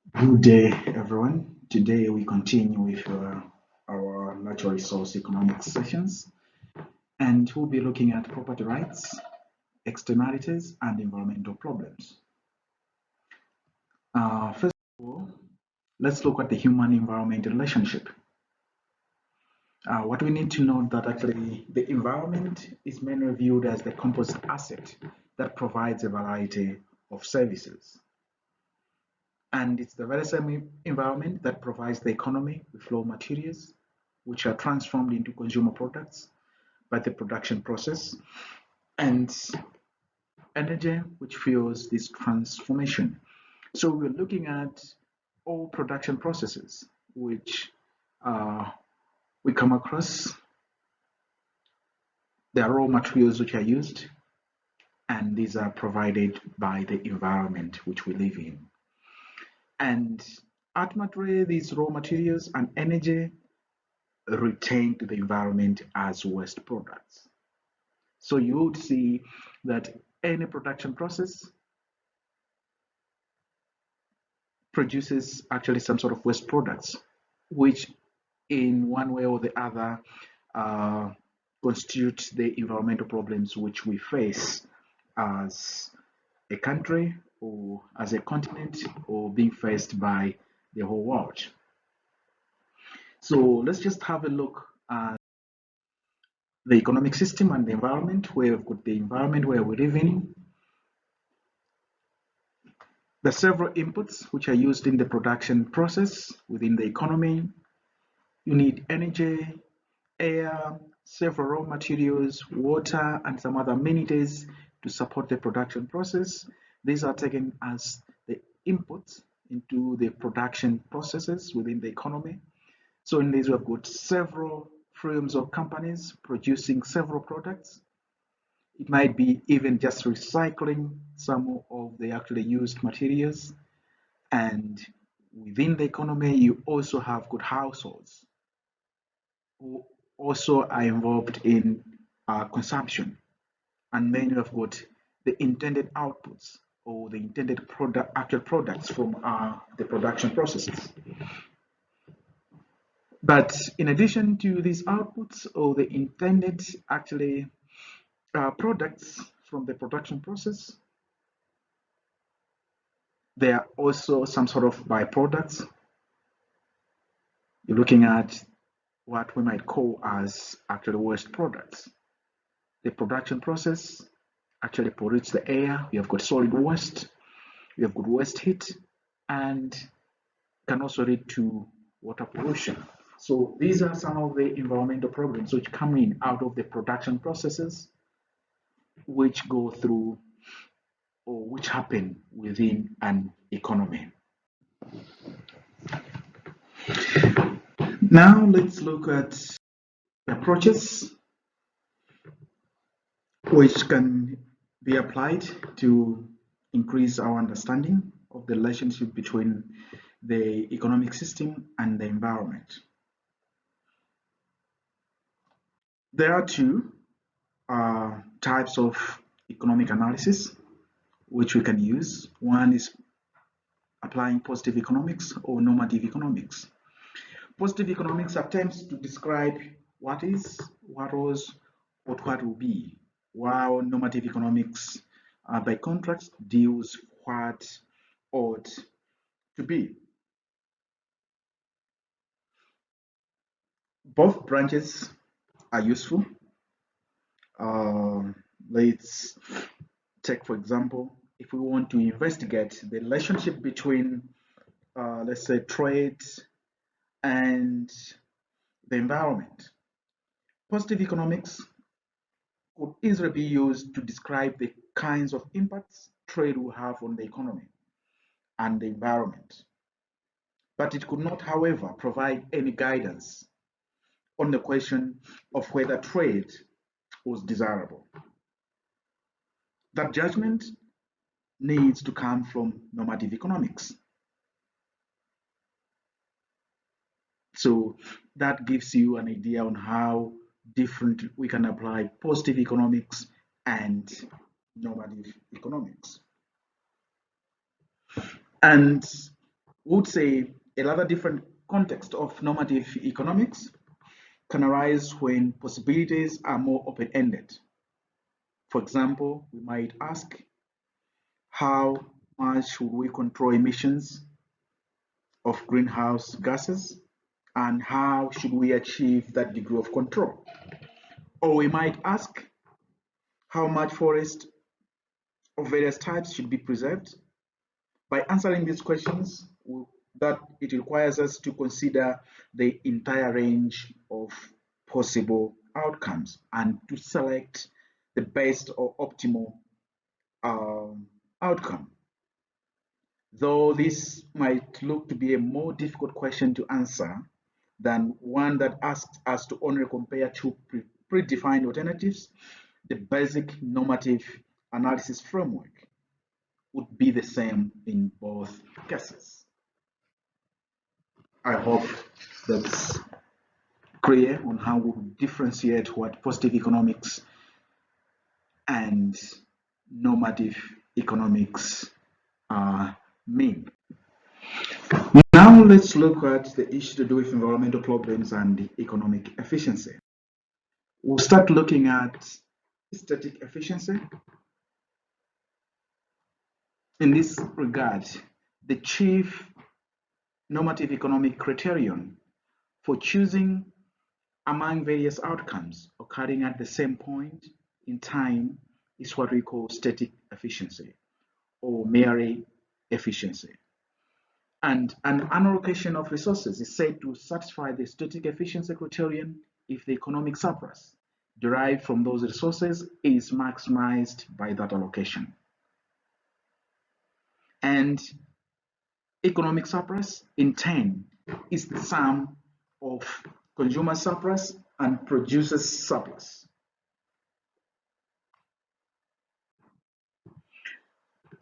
Good day, everyone. Today we continue with our natural resource economics sessions, and we'll be looking at property rights, externalities, and environmental problems. First of all, let's look at the human-environment relationship. What we need to know that actually the environment is mainly viewed as the composite asset that provides a variety of services. And it's the very same environment that provides the economy with raw materials, which are transformed into consumer products by the production process, and energy, which fuels this transformation. So we're looking at all production processes which we come across. There are raw materials which are used, and these are provided by the environment which we live in. And ultimately, these raw materials and energy retain to the environment as waste products. So you would see that any production process produces actually some sort of waste products, which in one way or the other uh, constitute the environmental problems which we face as a country or as a continent or being faced by the whole world. So let's just have a look at the economic system and the environment, where we've got the environment where we live in. The several inputs which are used in the production process within the economy. You need energy, air, several raw materials, water, and some other amenities to support the production process. These are taken as the inputs into the production processes within the economy. So in this, we've got several firms or companies producing several products. It might be even just recycling some of the actually used materials. And within the economy, you also have good households who also are involved in consumption. And then you have got the intended outputs or the intended product, actual products from the production processes. But in addition to these outputs or the intended actually products from the production process, there are also some sort of byproducts. You're looking at what we might call as actually waste products. The production process actually pollutes the air. We have got solid waste, we have got waste heat, and can also lead to water pollution. So these are some of the environmental problems which come in out of the production processes which go through or which happen within an economy. Now let's look at approaches which can be applied to increase our understanding of the relationship between the economic system and the environment. There are two types of economic analysis which we can use. One is applying positive economics or normative economics. Positive economics attempts to describe what is, what was, what will be, while normative economics, by contrast, deals what ought to be. Both branches are useful. Let's take, for example, if we want to investigate the relationship between, let's say, trade and the environment. Positive economics could easily be used to describe the kinds of impacts trade will have on the economy and the environment. But it could not, however, provide any guidance on the question of whether trade was desirable. That judgment needs to come from normative economics. So that gives you an idea on how different we can apply positive economics and normative economics. And We would say a rather different context of normative economics can arise when possibilities are more open-ended. For example, we might ask, how much should we control emissions of greenhouse gases, and how should we achieve that degree of control? Or we might ask, how much forest of various types should be preserved? By answering these questions, that it requires us to consider the entire range of possible outcomes and to select the best or optimal outcome. Though this might look to be a more difficult question to answer than one that asks us to only compare two predefined alternatives, the basic normative analysis framework would be the same in both cases. I hope that's clear on how we differentiate what positive economics and normative economics mean. Now let's look at the issue to do with environmental problems and economic efficiency. We'll start looking at static efficiency. In this regard, the chief normative economic criterion for choosing among various outcomes occurring at the same point in time is what we call static efficiency or mere efficiency. And an allocation of resources is said to satisfy the static efficiency criterion if the economic surplus derived from those resources is maximized by that allocation. And economic surplus, in turn, is the sum of consumer surplus and producers surplus.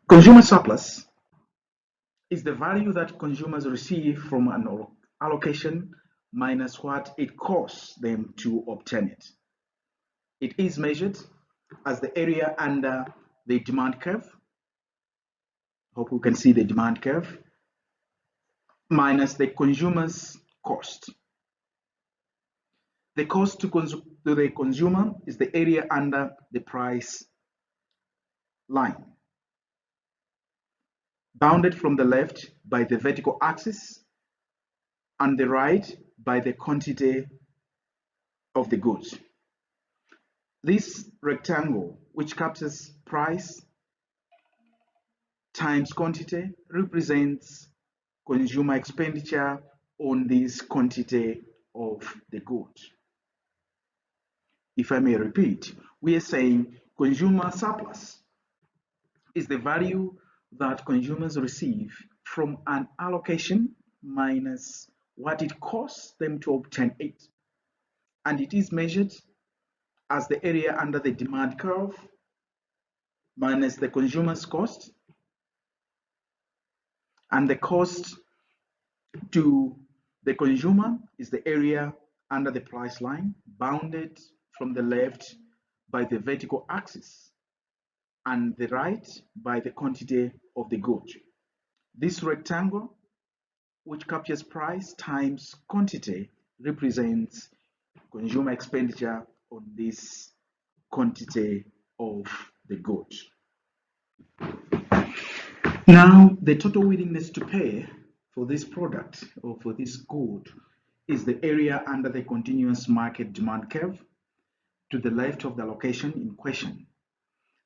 Consumer surplus is the value that consumers receive from an allocation minus what it costs them to obtain it. It is measured as the area under the demand curve. Hope you can see the demand curve minus the consumer's cost. The cost to the consumer is the area under the price line, bounded from the left by the vertical axis and the right by the quantity of the goods. This rectangle, which captures price times quantity, represents consumer expenditure on this quantity of the goods. If I may repeat, we are saying consumer surplus is the value that consumers receive from an allocation minus what it costs them to obtain it. And it is measured as the area under the demand curve minus the consumer's cost, and the cost to the consumer is the area under the price line, bounded from the left by the vertical axis and the right by the quantity of the good. This rectangle, which captures price times quantity, represents consumer expenditure on this quantity of the good. Now, the total willingness to pay for this product or for this good is the area under the continuous market demand curve to the left of the allocation in question.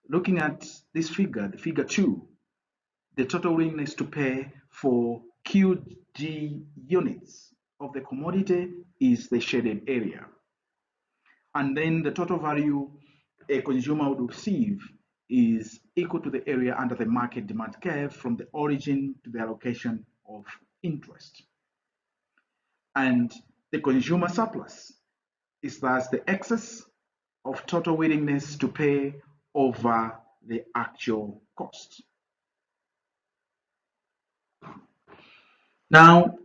Looking at this figure, the figure 2, the total willingness to pay for QG units of the commodity is the shaded area. And then the total value a consumer would receive is equal to the area under the market demand curve from the origin to the allocation of interest. And the consumer surplus is thus the excess of total willingness to pay over the actual cost. Now,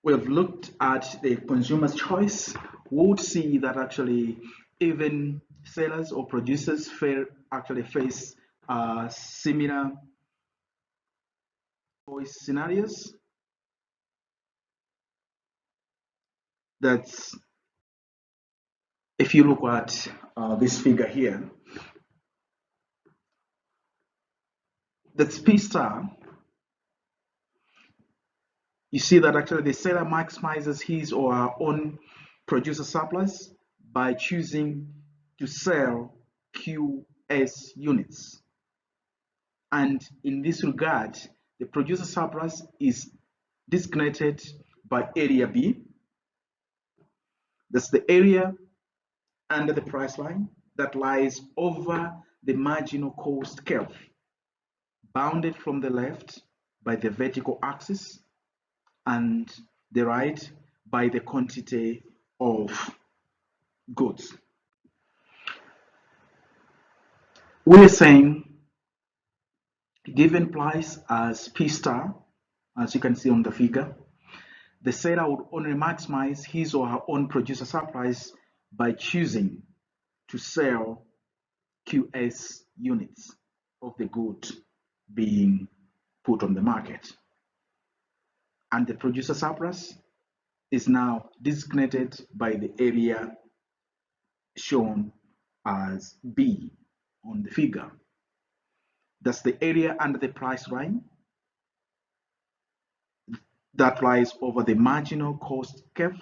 we've looked at the consumer's choice. We would see that actually even sellers or producers face similar choice scenarios. That's if you look at this figure here, that's P star. You see that actually the seller maximizes his or her own producer surplus by choosing to sell QS units. And in this regard, the producer surplus is designated by area B. That's the area under the price line that lies over the marginal cost curve, bounded from the left by the vertical axis and the right by the quantity of goods. We're saying given price as P star, as you can see on the figure, the seller would only maximize his or her own producer surplus by choosing to sell QS units of the good being put on the market. And the producer surplus is now designated by the area shown as B on the figure. That's the area under the price line that lies over the marginal cost curve,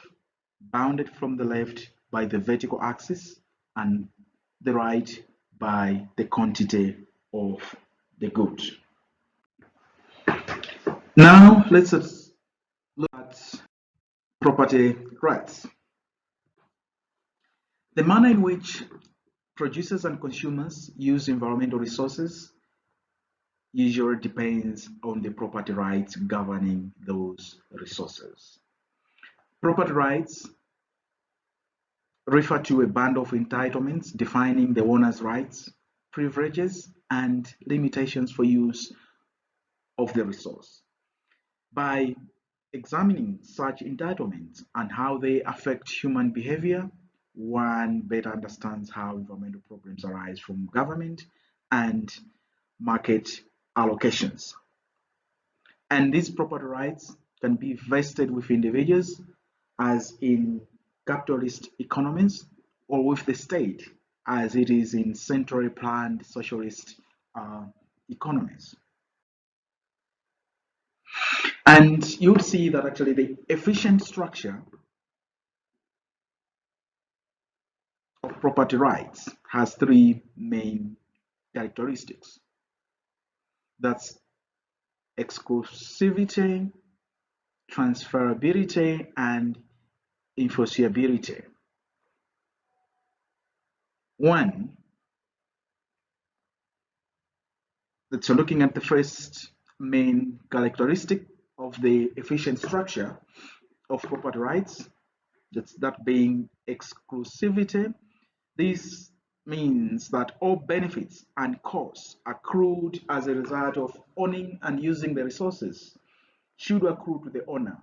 bounded from the left by the vertical axis and the right by the quantity of the good. Now let's look at property rights. The manner in which producers and consumers use environmental resources usually depends on the property rights governing those resources. Property rights refer to a bundle of entitlements defining the owner's rights, privileges, and limitations for use of the resource. By examining such entitlements and how they affect human behavior, one better understands how environmental problems arise from government and market allocations. And these property rights can be vested with individuals, as in capitalist economies, or with the state, as it is in centrally planned socialist economies. And you'll see that actually the efficient structure of property rights has three main characteristics. That's exclusivity, transferability, and enforceability. One, that's looking at the first main characteristic of the efficient structure of property rights, that's that being exclusivity. This means that all benefits and costs accrued as a result of owning and using the resources should accrue to the owner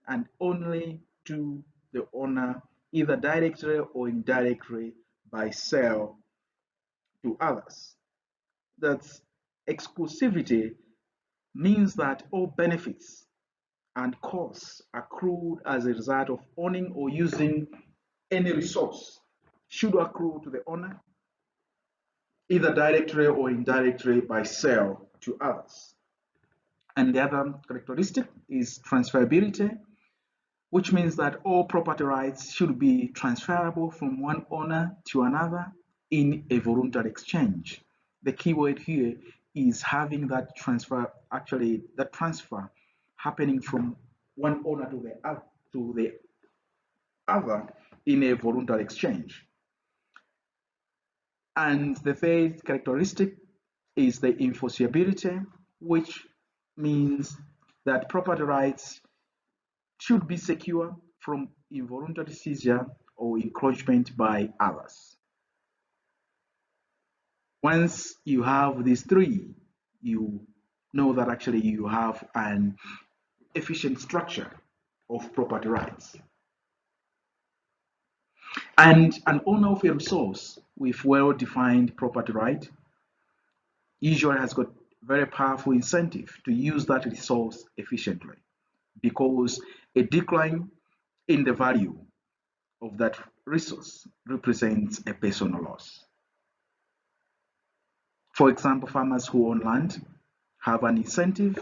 and only to the owner, either directly or indirectly by sale to others. That's exclusivity means that all benefits and costs accrued as a result of owning or using any resource should accrue to the owner, either directly or indirectly by sale to others. And the other characteristic is transferability, which means that all property rights should be transferable from one owner to another in a voluntary exchange. The key word here is having that transfer, actually that transfer happening from one owner to the other in a voluntary exchange. And the third characteristic is the enforceability, which means that property rights should be secure from involuntary seizure or encroachment by others. Once you have these three, you know that actually you have an efficient structure of property rights. And an owner of a resource with well-defined property right usually has got very powerful incentive to use that resource efficiently, because a decline in the value of that resource represents a personal loss. For example, farmers who own land have an incentive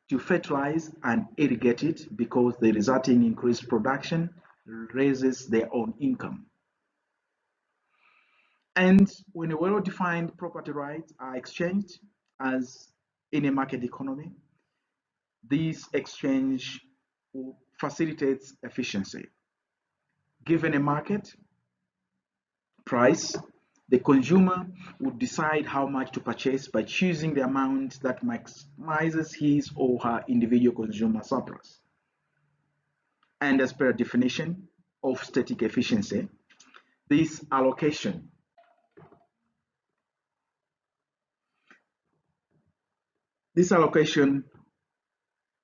to fertilize and irrigate it because the resulting increased production raises their own income. And when a well-defined property rights are exchanged, as in a market economy, this exchange facilitates efficiency. Given a market price, the consumer would decide how much to purchase by choosing the amount that maximizes his or her individual consumer surplus. And as per definition of static efficiency, this allocation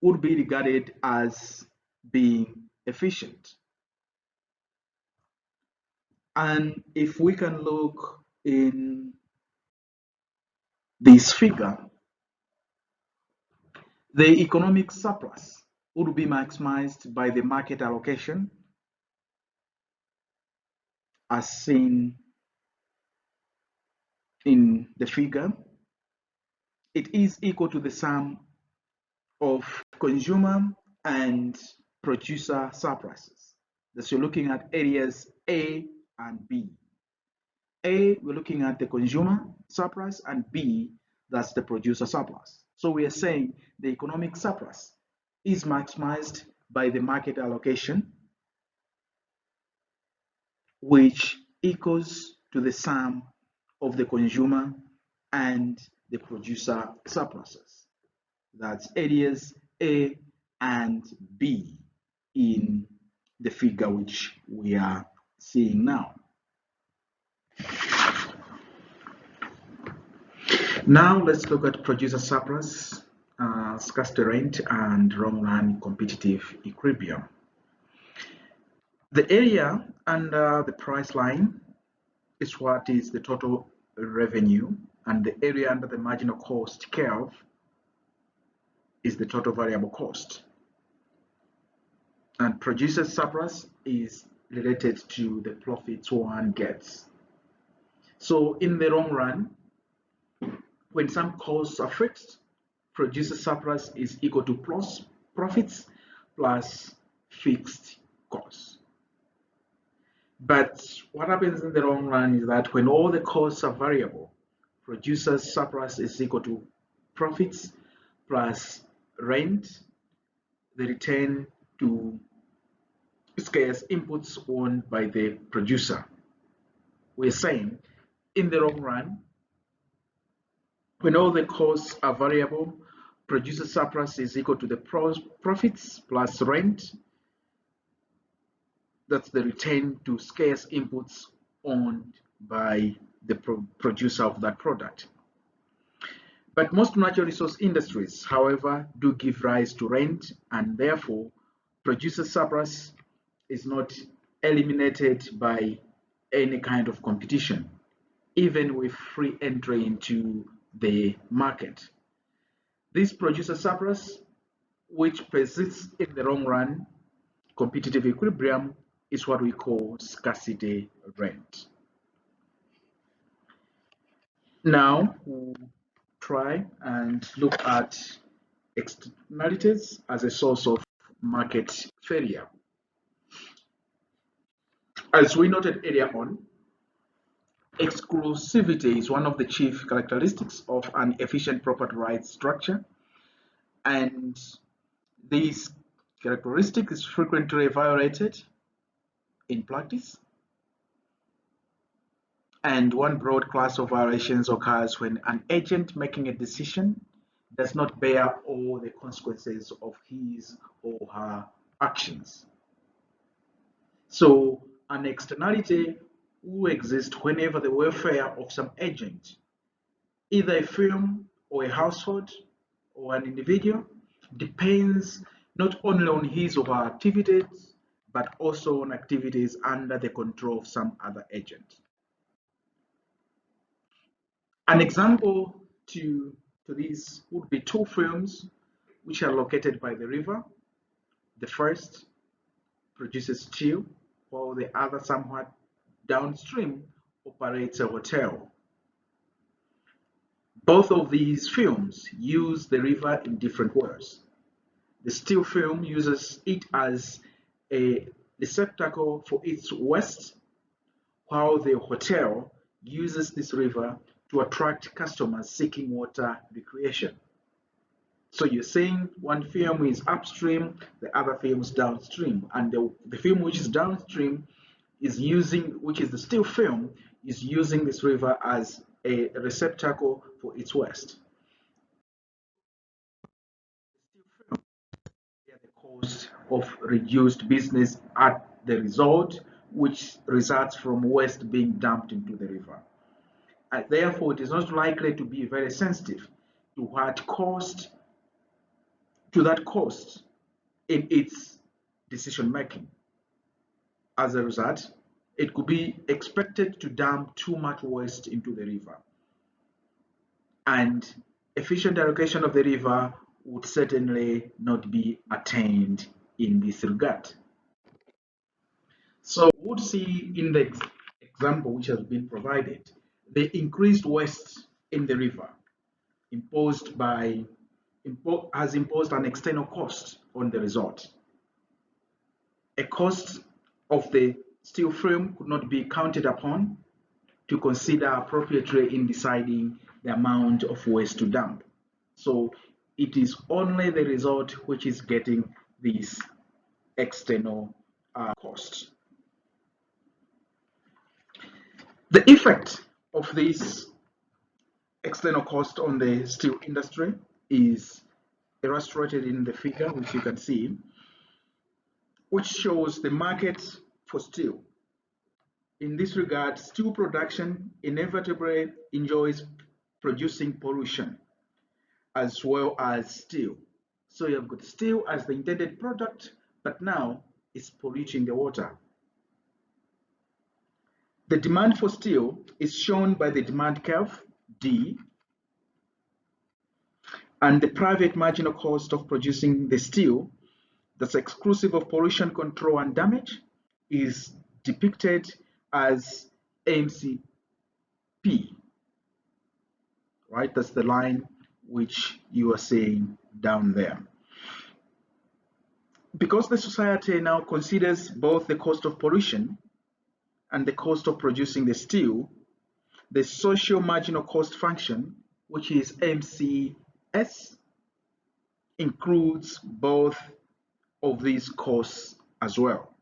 would be regarded as being efficient. And if we can look in this figure, the economic surplus would be maximized by the market allocation as seen in the figure. It is equal to the sum of consumer and producer surpluses. So you're looking at areas A and B. A, we're looking at the consumer surplus, and B, that's the producer surplus. So we are saying the economic surplus is maximized by the market allocation, which equals to the sum of the consumer and the producer surpluses. That's areas A and B in the figure which we are seeing now. Now let's look at producer surplus, scarcity rent, and long-run competitive equilibrium. The area under the price line is what is the total revenue, and the area under the marginal cost curve is the total variable cost. And producer surplus is related to the profits one gets. So in the long run, when some costs are fixed, producer surplus is equal to plus profits plus fixed costs. But what happens in the long run is that when all the costs are variable, producer surplus is equal to profits plus rent, the return to scarce inputs owned by the producer. We're saying in the long run, when all the costs are variable, producer surplus is equal to the profits plus rent. That's the return to scarce inputs owned by the producer of that product. But most natural resource industries, however, do give rise to rent, and therefore producer surplus is not eliminated by any kind of competition, even with free entry into the market. This producer surplus, which persists in the long run, competitive equilibrium, is what we call scarcity rent. Now we'll try and look at externalities as a source of market failure. As we noted earlier on, exclusivity is one of the chief characteristics of an efficient property rights structure, and this characteristic is frequently violated in practice. And one broad class of violations occurs when an agent making a decision does not bear all the consequences of his or her actions. So an externality will exist whenever the welfare of some agent, either a firm or a household or an individual, depends not only on his or her activities, but also on activities under the control of some other agent. An example to to these would be two films which are located by the river. The first produces steel, while the other, somewhat downstream, operates a hotel. Both of these films use the river in different ways. The steel film uses it as a receptacle for its waste, while the hotel uses this river to attract customers seeking water recreation. So you're saying one film is upstream, the other film is downstream, and the film which is downstream is which is the steel film, is using this river as a receptacle for its waste. The cost of reduced business at the resort, which results from waste being dumped into the river. And therefore, it is not likely to be very sensitive to that cost in its decision making. As a result, it could be expected to dump too much waste into the river. And efficient allocation of the river would certainly not be attained in this regard. So we would see in the example which has been provided, the increased waste in the river has imposed an external cost on the resort. A cost of the steel frame could not be counted upon to consider appropriately in deciding the amount of waste to dump. So it is only the resort which is getting this external cost. The effect of this external cost on the steel industry is illustrated in the figure, which you can see, which shows the market for steel. In this regard, steel production inevitably enjoys producing pollution as well as steel. So you've got steel as the intended product, but now it's polluting the water. The demand for steel is shown by the demand curve, D, and the private marginal cost of producing the steel that's exclusive of pollution control and damage is depicted as MCP, right? That's the line which you are seeing down there. Because the society now considers both the cost of pollution and the cost of producing the steel, the social marginal cost function, which is MCS, includes both of these costs as well.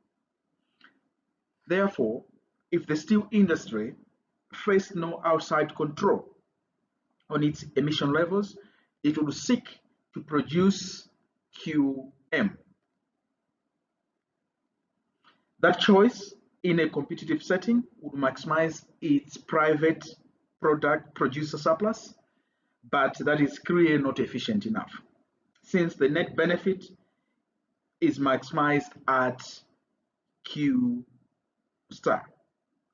Therefore, if the steel industry faced no outside control on its emission levels, it would seek to produce QM. That choice in a competitive setting would maximize its private product producer surplus, but that is clearly not efficient enough, since the net benefit is maximized at Q star,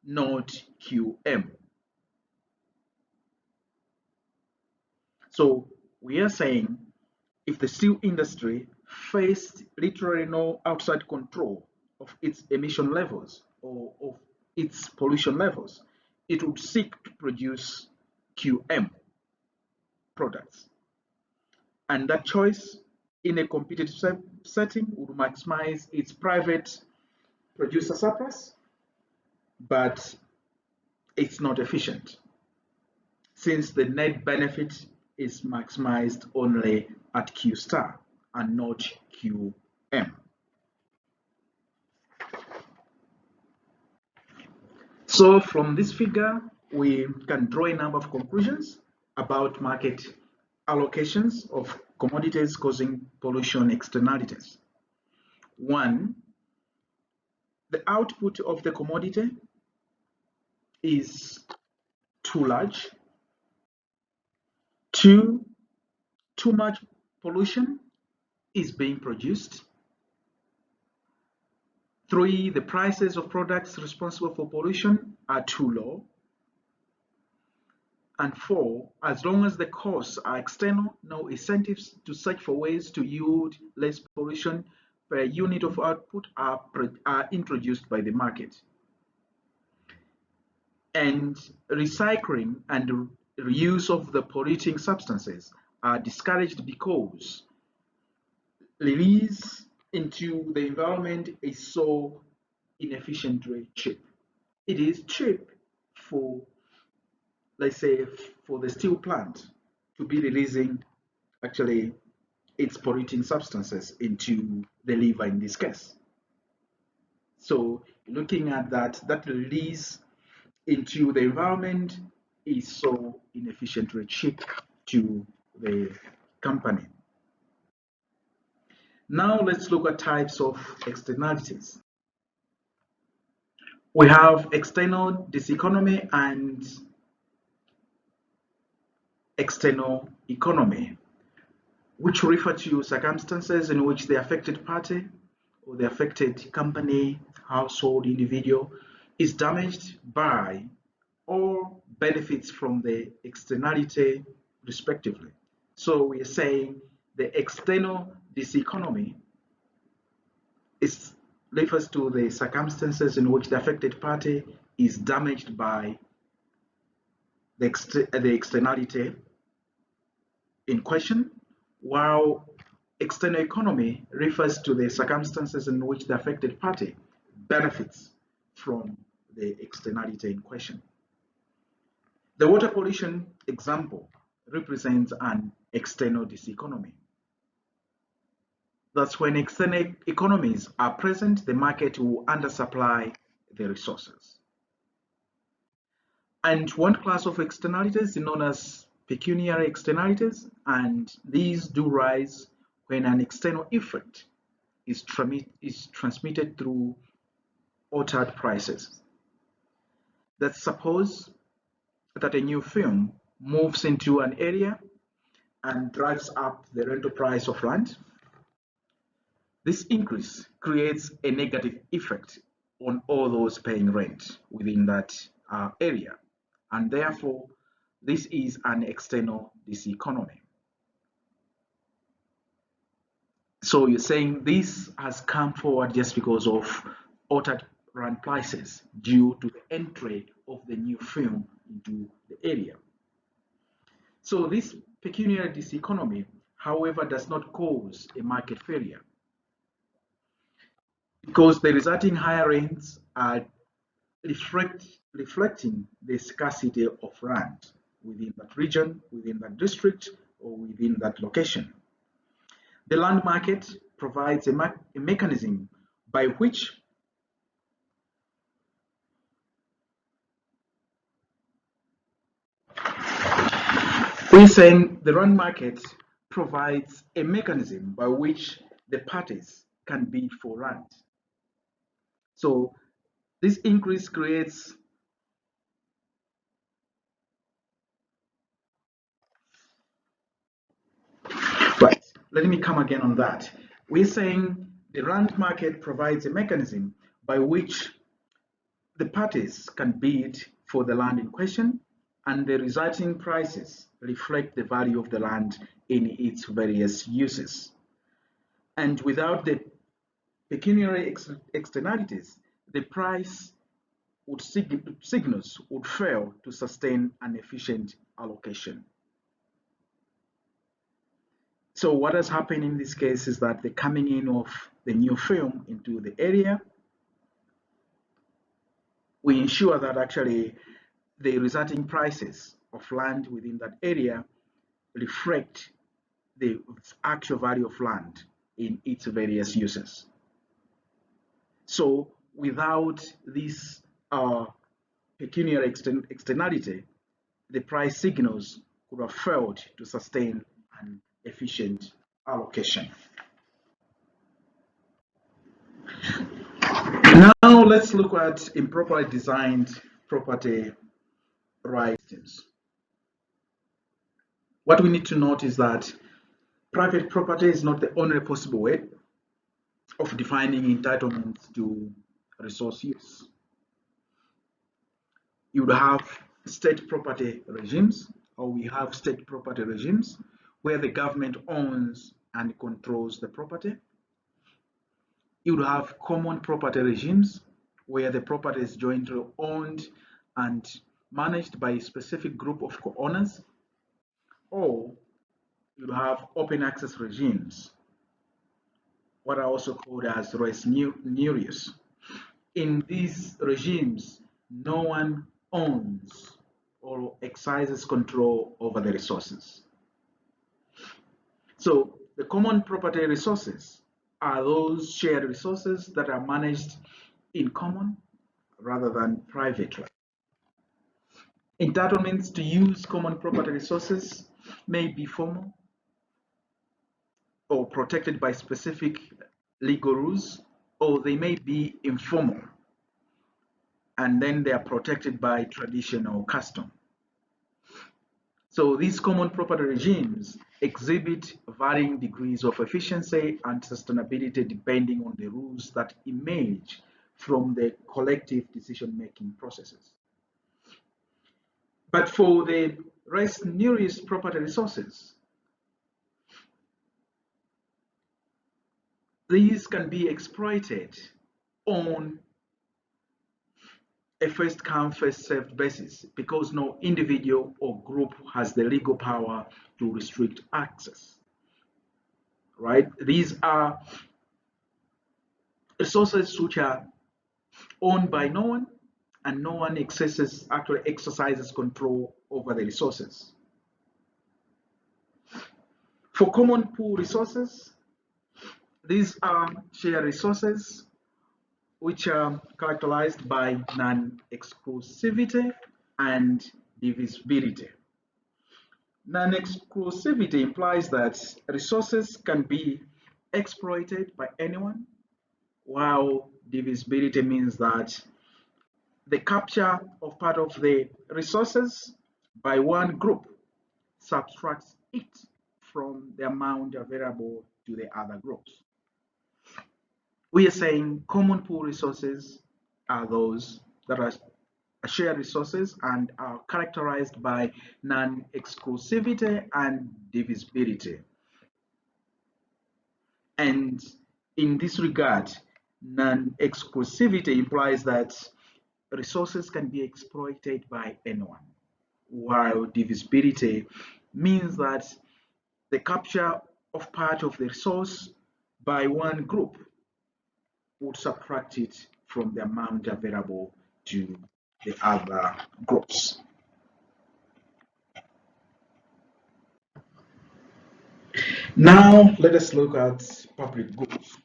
not QM. So we are saying if the steel industry faced literally no outside control of its emission levels or of its pollution levels, it would seek to produce QM products. And that choice in a competitive setting would maximize its private producer surplus, but it's not efficient, since the net benefit is maximized only at Q star and not QM. So from this figure, we can draw a number of conclusions about market allocations of commodities causing pollution externalities. One, the output of the commodity is too large. Two, too much pollution is being produced. Three, the prices of products responsible for pollution are too low. And four, as long as the costs are external, no incentives to search for ways to yield less pollution per unit of output are introduced by the market. And recycling and reuse of the polluting substances are discouraged because release into the environment is so inefficiently cheap. It is cheap for, let's say, for the steel plant to be releasing actually its polluting substances into the liver in this case. So looking at that, that release into the environment is so inefficiently cheap to the company. Now let's look at types of externalities. We have external diseconomy and external economy, which refer to circumstances in which the affected party or the affected company, household, individual is damaged by or benefits from the externality respectively. So we are saying the external diseconomy is refers to the circumstances in which the affected party is damaged by the externality in question, while external economy refers to the circumstances in which the affected party benefits from the externality in question. The water pollution example represents an external diseconomy. That's when external economies are present, the market will undersupply the resources. And one class of externalities is known as pecuniary externalities, and these do rise when an external effect is transmitted through altered prices. Let's suppose that a new film moves into an area and drives up the rental price of land. This increase creates a negative effect on all those paying rent within that area, and therefore this is an external diseconomy. So you're saying this has come forward just because of altered rent prices due to the entry of the new film into the area. So this pecuniary diseconomy, however, does not cause a market failure, because the resulting higher rents are reflecting the scarcity of land within that region, within that district, or within that location. The land market provides a mechanism by which we're saying the land market provides a mechanism by which the parties can bid for land. So this increase creates right. Let me come again on that. We're saying the land market provides a mechanism by which the parties can bid for the land in question, and the resulting prices reflect the value of the land in its various uses. And without the pecuniary externalities, the price signals would fail to sustain an efficient allocation. So what has happened in this case is that the coming in of the new film into the area, we ensure that actually the resulting prices of land within that area reflect the actual value of land in its various uses. So without this pecuniary externality, the price signals could have failed to sustain an efficient allocation. Now let's look at improperly designed property rights. What we need to note is that private property is not the only possible way of defining entitlements to resource use. You would have state property regimes, or we have state property regimes where the government owns and controls the property. You would have common property regimes where the property is jointly owned and managed by a specific group of co-owners, or you would have open access regimes, what are also called as res nullius. In these regimes, no one owns or exercises control over the resources. So the common property resources are those shared resources that are managed in common rather than privately. Entitlements to use common property resources may be formal or protected by specific legal rules, or they may be informal, and then they are protected by tradition or custom. So these common property regimes exhibit varying degrees of efficiency and sustainability depending on the rules that emerge from the collective decision-making processes. But for the res nullius property resources, these can be exploited on a first come, first served basis because no individual or group has the legal power to restrict access. Right? These are resources which are owned by no one, and no one actually exercises control over the resources. For common pool resources, these are shared resources which are characterized by non-exclusivity and divisibility. Non-exclusivity implies that resources can be exploited by anyone, while divisibility means that the capture of part of the resources by one group subtracts it from the amount available to the other groups. We are saying common pool resources are those that are shared resources and are characterized by non-exclusivity and divisibility. And in this regard, non-exclusivity implies that resources can be exploited by anyone, while divisibility means that the capture of part of the resource by one group would subtract it from the amount available to the other groups. Now, let us look at public goods.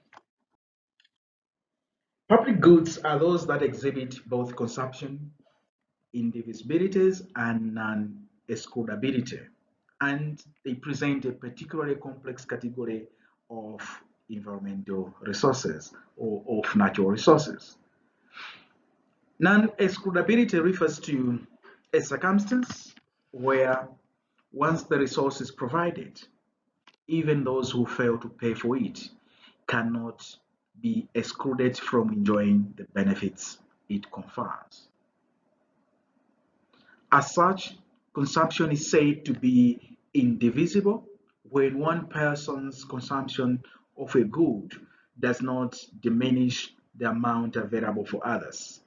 Public goods are those that exhibit both consumption, indivisibilities, and non-excludability, and they present a particularly complex category of environmental resources or of natural resources. Non-excludability refers to a circumstance where once the resource is provided, even those who fail to pay for it cannot be excluded from enjoying the benefits it confers. As such, consumption is said to be indivisible when one person's consumption of a good does not diminish the amount available for others.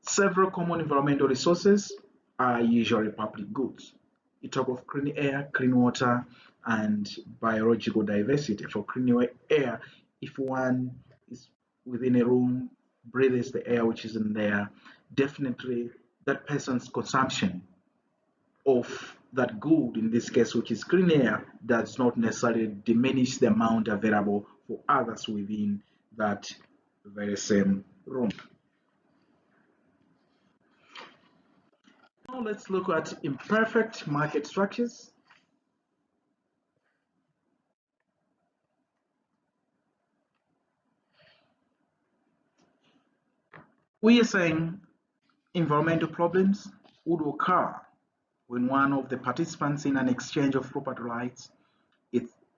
Several common environmental resources are usually public goods. You talk of clean air, clean water, and biological diversity. For clean air, if one is within a room, breathes the air which is in there, definitely that person's consumption of that good, in this case, which is clean air, does not necessarily diminish the amount available for others within that very same room. Now let's look at imperfect market structures. We are saying environmental problems would occur when one of the participants in an exchange of property rights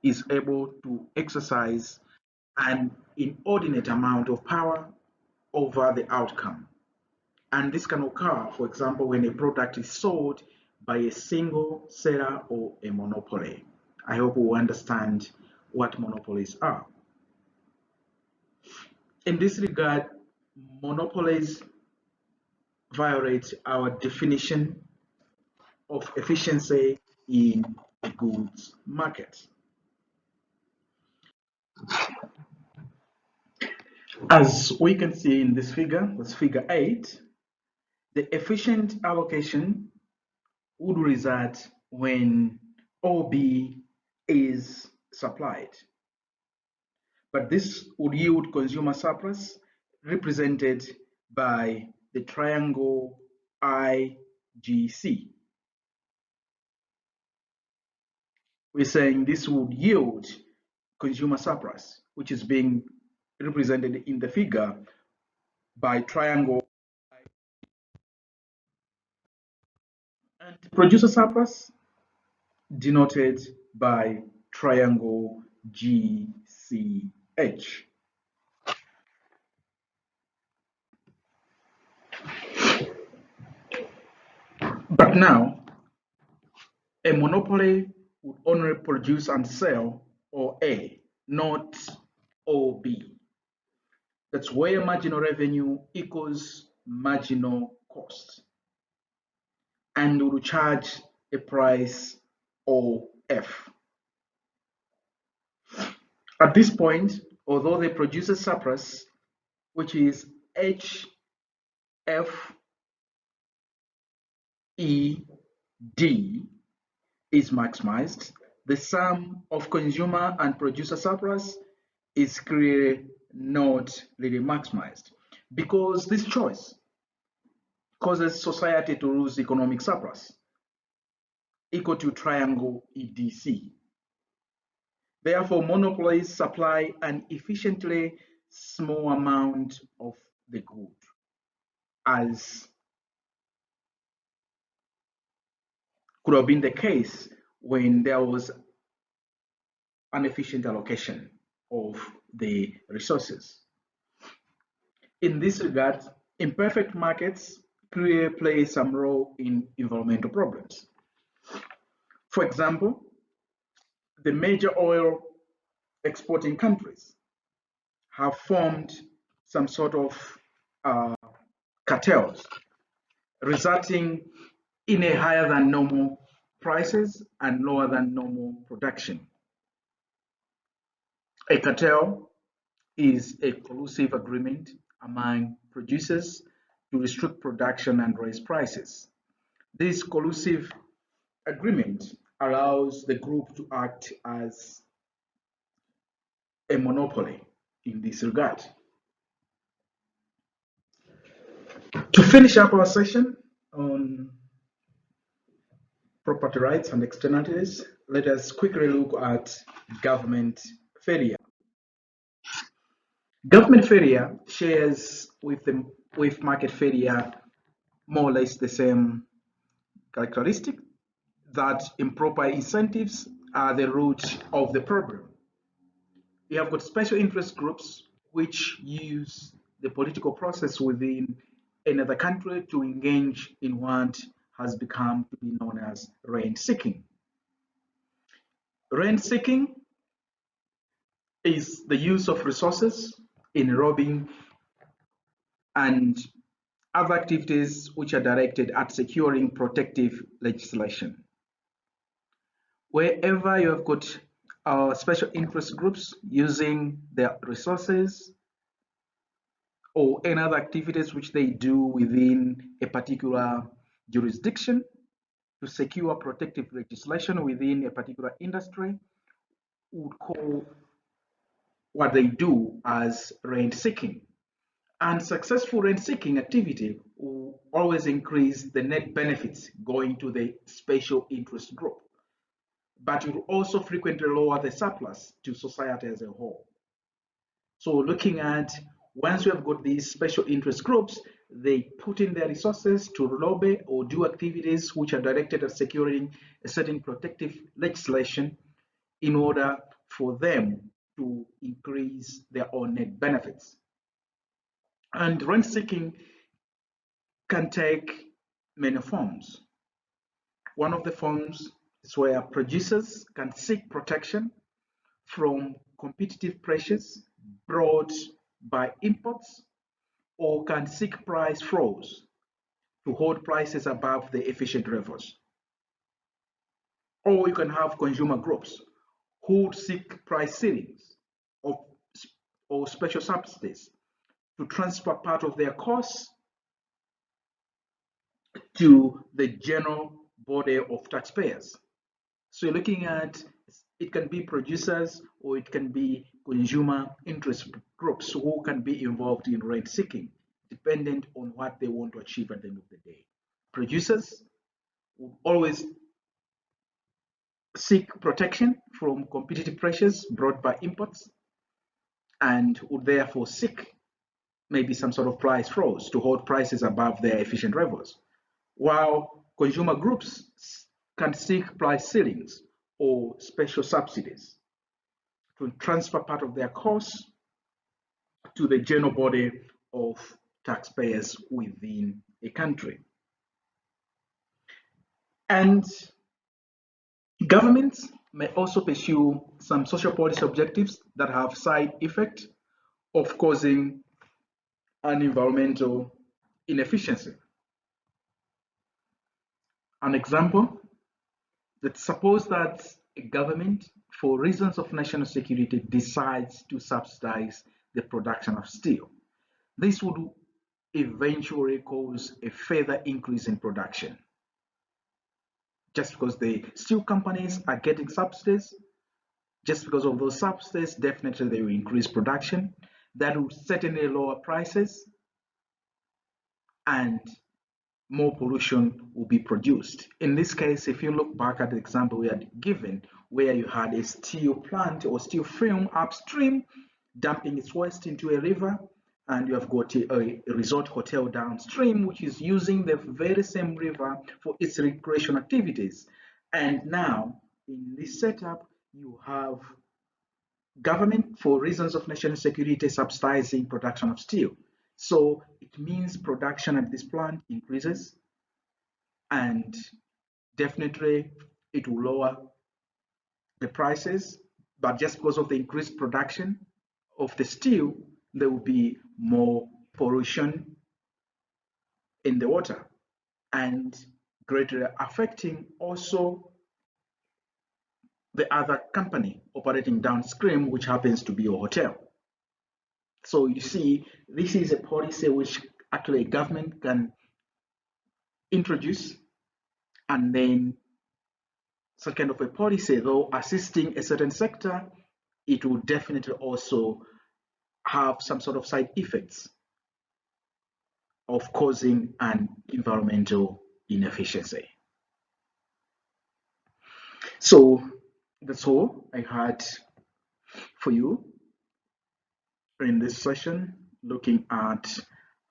is able to exercise an inordinate amount of power over the outcome. And this can occur, for example, when a product is sold by a single seller or a monopoly. I hope we understand what monopolies are. In this regard, monopolies violate our definition of efficiency in the goods market. As we can see in this figure, that's figure 8, the efficient allocation would result when OB is supplied. But this would yield consumer surplus represented by the triangle IGC. We're saying this would yield consumer surplus, which is being represented in the figure by triangle, and producer surplus denoted by triangle GCH. But now, a monopoly would only produce and sell OA, not OB. That's where marginal revenue equals marginal cost. And we will charge a price OF. At this point, although the producer surplus, which is HFED, is maximized, the sum of consumer and producer surplus is clearly not really maximized, because this choice causes society to lose economic surplus equal to triangle EDC. Therefore, monopolies supply an efficiently small amount of the good, as could have been the case when there was an efficient allocation of the resources. In this regard, imperfect markets clearly play some role in environmental problems. For example, the major oil exporting countries have formed some sort of cartels, resulting in a higher than normal prices and lower than normal production. A cartel is a collusive agreement among producers to restrict production and raise prices. This collusive agreement allows the group to act as a monopoly in this regard. To finish up our session on property rights and externalities, let us quickly look at government failure. Government failure shares with market failure more or less the same characteristic, that improper incentives are the root of the problem. We have got special interest groups which use the political process within another country to engage in what has become to be known as rent seeking. Rent seeking is the use of resources in robbing and other activities which are directed at securing protective legislation. Wherever you have got special interest groups using their resources or any other activities which they do within a particular jurisdiction to secure protective legislation within a particular industry, would call what they do as rent seeking. And successful rent seeking activity will always increase the net benefits going to the special interest group, but it will also frequently lower the surplus to society as a whole. So looking at, once we have got these special interest groups, they put in their resources to lobby or do activities which are directed at securing a certain protective legislation in order for them to increase their own net benefits. And rent seeking can take many forms. One of the forms is where producers can seek protection from competitive pressures brought by imports, or can seek price floors to hold prices above the efficient levels. Or you can have consumer groups who seek price ceilings or, or special subsidies to transfer part of their costs to the general body of taxpayers. So you're looking at, it can be producers or it can be consumer interest groups who can be involved in rent seeking, dependent on what they want to achieve at the end of the day. Producers will always seek protection from competitive pressures brought by imports and would therefore seek maybe some sort of price floors to hold prices above their efficient levels, while consumer groups can seek price ceilings or special subsidies to transfer part of their costs to the general body of taxpayers within a country. And governments may also pursue some social policy objectives that have side effect of causing an environmental inefficiency. An example, let's suppose that a government, for reasons of national security, decides to subsidize the production of steel. This would eventually cause a further increase in production. Just because the steel companies are getting subsidies, just because of those subsidies, definitely they will increase production. That will certainly lower prices and more pollution will be produced. In this case, if you look back at the example we had given, where you had a steel plant or steel film upstream dumping its waste into a river, and you have got a resort hotel downstream which is using the very same river for its recreation activities. And now in this setup, you have government, for reasons of national security, subsidizing production of steel. So it means production at this plant increases, and definitely it will lower the prices, but just because of the increased production of the steel, there will be more pollution in the water and greatly affecting also the other company operating downstream, which happens to be a hotel. So you see, this is a policy which actually a government can introduce, and then such kind of a policy, though assisting a certain sector, it will definitely also have some sort of side effects of causing an environmental inefficiency. So that's all I had for you in this session, looking at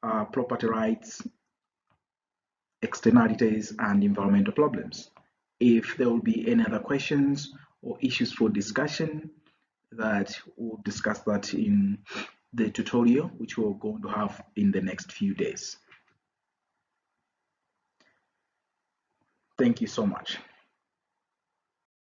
property rights, externalities, and environmental problems. If there will be any other questions or issues for discussion, that we'll discuss that in the tutorial, which we're going to have in the next few days. Thank you so much.